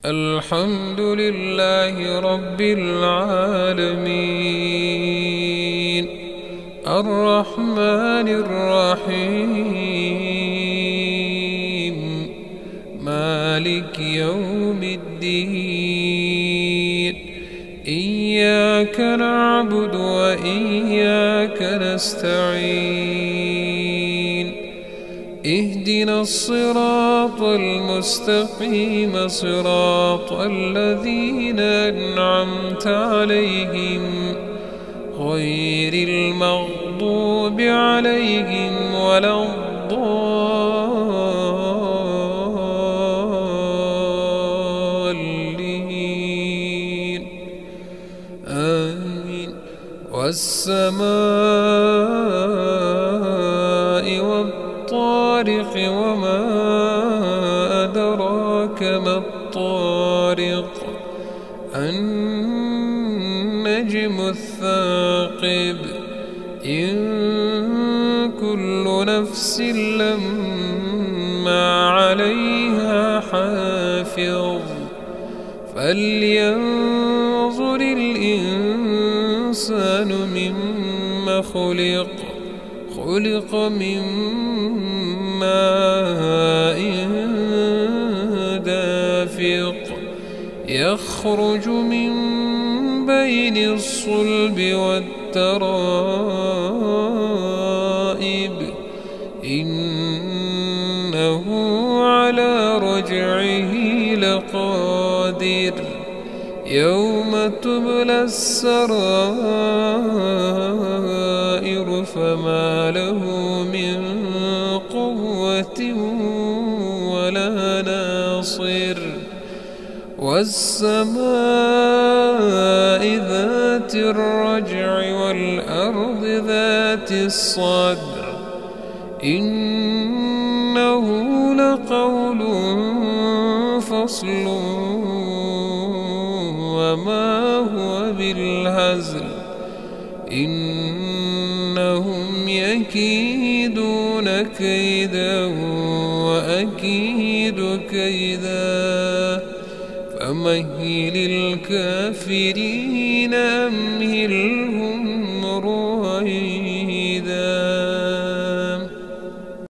الحمد لله رب العالمين الرحمن الرحيم مالك يوم الدين إياك نعبد وإياك نستعين اهدنا الصراط المستقيم صراط الذين أنعمت عليهم غير المغضوب عليهم ولا الضالين آمين. والسماء والطارق وما أدراك ما الطارق النجم الثاقب إن كل نفس لما عليها حافظ فلينظر الإنسان مما خلق من ماء دافق يخرج من بين الصلب والترائب إنه على رجعه لقادر يوم تبلى السرائر فما له من قوة ولا ناصر والسماء ذات الرجع والأرض ذات الصدع إنه لقول فصل وما هو بالهزل إنهم يكيدون كيدا وأكيد كيدا فمهل الكافرين أمهلهم